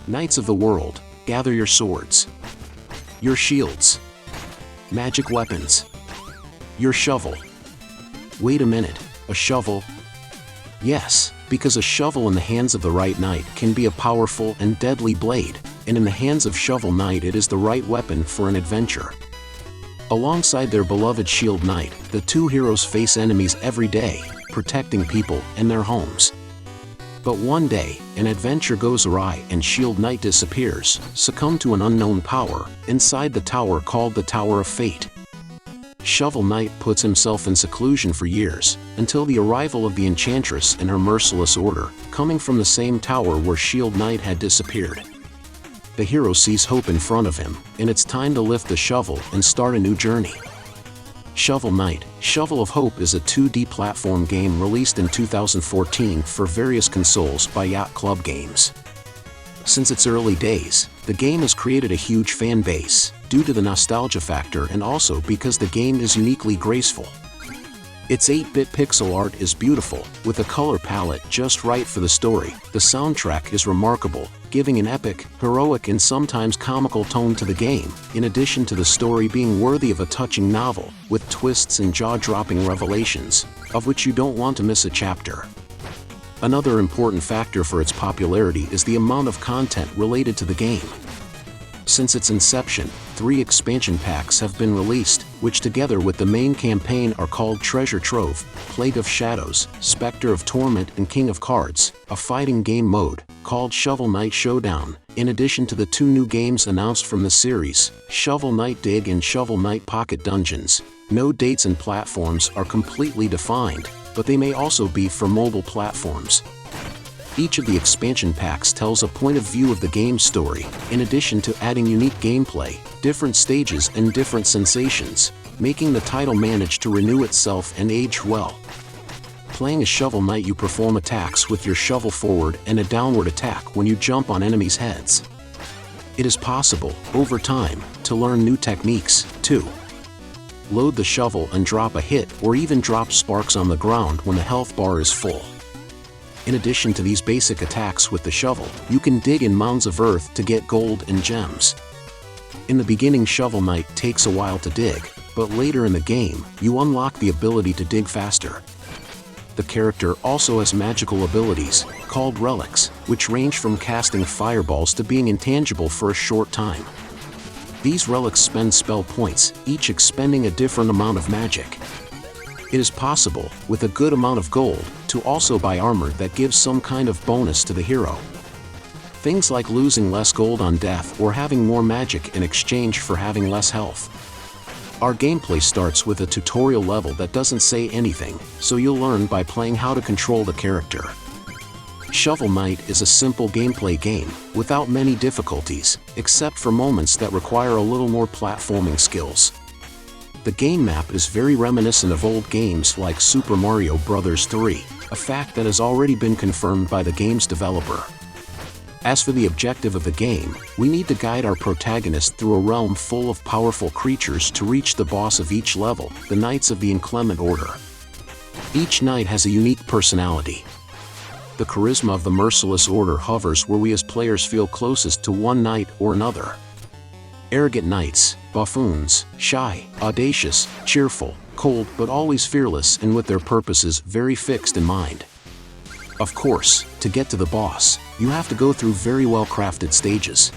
Knights of the world, gather your swords, your shields, magic weapons, your shovel. Wait a minute, a shovel? Yes, because a shovel in the hands of the right knight can be a powerful and deadly blade, and in the hands of Shovel Knight it is the right weapon for an adventure. Alongside their beloved Shield Knight, the two heroes face enemies every day, protecting people and their homes. But one day, an adventure goes awry and Shield Knight disappears, succumbed to an unknown power, inside the tower called the Tower of Fate. Shovel Knight puts himself in seclusion for years, until the arrival of the Enchantress and her merciless order, coming from the same tower where Shield Knight had disappeared. The hero sees hope in front of him, and it's time to lift the shovel and start a new journey. Shovel Knight, Shovel of Hope is a 2D platform game released in 2014 for various consoles by Yacht Club Games. Since its early days, the game has created a huge fan base, due to the nostalgia factor and also because the game is uniquely graceful. Its 8-bit pixel art is beautiful, with a color palette just right for the story. The soundtrack is remarkable, giving an epic, heroic and sometimes comical tone to the game, in addition to the story being worthy of a touching novel, with twists and jaw-dropping revelations, of which you don't want to miss a chapter. Another important factor for its popularity is the amount of content related to the game. Since its inception, 3 expansion packs have been released, which together with the main campaign are called Treasure Trove, Plague of Shadows, Spectre of Torment and King of Cards, a fighting game mode, called Shovel Knight Showdown, in addition to the 2 new games announced from the series, Shovel Knight Dig and Shovel Knight Pocket Dungeons. No dates and platforms are completely defined, but they may also be for mobile platforms. Each of the expansion packs tells a point of view of the game's story, in addition to adding unique gameplay, different stages and different sensations, making the title manage to renew itself and age well. Playing as Shovel Knight, you perform attacks with your shovel forward and a downward attack when you jump on enemies' heads. It is possible, over time, to learn new techniques, too. Load the shovel and drop a hit or even drop sparks on the ground when the health bar is full. In addition to these basic attacks with the shovel, you can dig in mounds of earth to get gold and gems. In the beginning, Shovel Knight takes a while to dig, but later in the game, you unlock the ability to dig faster. The character also has magical abilities, called relics, which range from casting fireballs to being intangible for a short time. These relics spend spell points, each expending a different amount of magic. It is possible, with a good amount of gold, to also buy armor that gives some kind of bonus to the hero. Things like losing less gold on death or having more magic in exchange for having less health. Our gameplay starts with a tutorial level that doesn't say anything, so you'll learn by playing how to control the character. Shovel Knight is a simple gameplay game, without many difficulties, except for moments that require a little more platforming skills. The game map is very reminiscent of old games like Super Mario Bros. 3, a fact that has already been confirmed by the game's developer. As for the objective of the game, we need to guide our protagonist through a realm full of powerful creatures to reach the boss of each level, the Knights of the Inclement Order. Each knight has a unique personality. The charisma of the Merciless Order hovers where we as players feel closest to one knight or another. Arrogant knights, buffoons, shy, audacious, cheerful, cold but always fearless and with their purposes very fixed in mind. Of course, to get to the boss, you have to go through very well-crafted stages.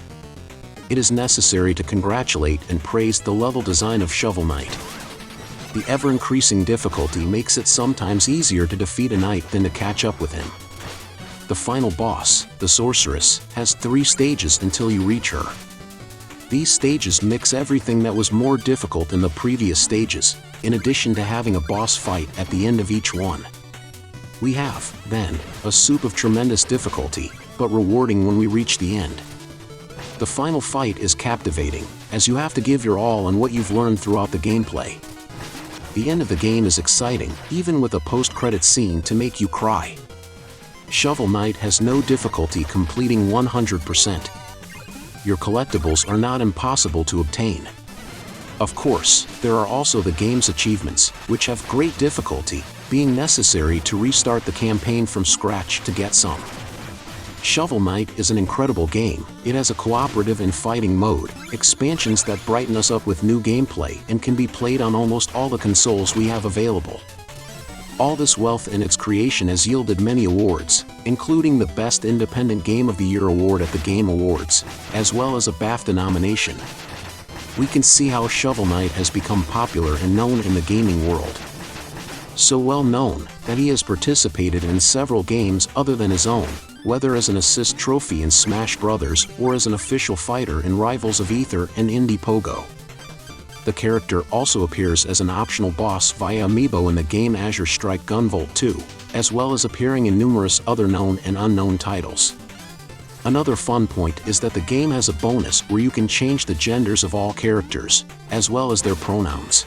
It is necessary to congratulate and praise the level design of Shovel Knight. The ever-increasing difficulty makes it sometimes easier to defeat a knight than to catch up with him. The final boss, the Sorceress, has 3 stages until you reach her. These stages mix everything that was more difficult in the previous stages, in addition to having a boss fight at the end of each one. We have, then, a soup of tremendous difficulty, but rewarding when we reach the end. The final fight is captivating, as you have to give your all on what you've learned throughout the gameplay. The end of the game is exciting, even with a post-credits scene to make you cry. Shovel Knight has no difficulty completing 100%. Your collectibles are not impossible to obtain. Of course, there are also the game's achievements, which have great difficulty, being necessary to restart the campaign from scratch to get some. Shovel Knight is an incredible game. It has a cooperative and fighting mode, expansions that brighten us up with new gameplay, and can be played on almost all the consoles we have available. All this wealth in its creation has yielded many awards, including the Best Independent Game of the Year award at the Game Awards, as well as a BAFTA nomination. We can see how Shovel Knight has become popular and known in the gaming world. So well known that he has participated in several games other than his own, whether as an assist trophy in Smash Bros. Or as an official fighter in Rivals of Aether and Indie Pogo. The character also appears as an optional boss via amiibo in the game Azure Strike Gunvolt 2, as well as appearing in numerous other known and unknown titles. Another fun point is that the game has a bonus where you can change the genders of all characters, as well as their pronouns.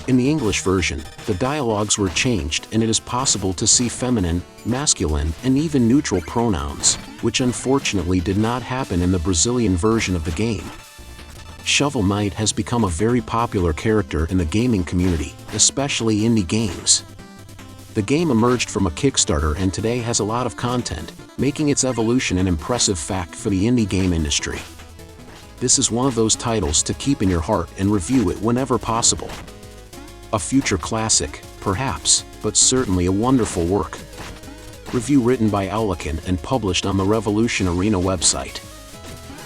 In the English version, the dialogues were changed and it is possible to see feminine, masculine, and even neutral pronouns, which unfortunately did not happen in the Brazilian version of the game. Shovel Knight has become a very popular character in the gaming community, especially indie games. The game emerged from a Kickstarter and today has a lot of content, making its evolution an impressive fact for the indie game industry. This is one of those titles to keep in your heart and review it whenever possible. A future classic, perhaps, but certainly a wonderful work. Review written by Owlican and published on the Revolution Arena website.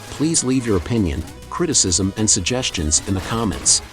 Please leave your opinion, criticism and suggestions in the comments.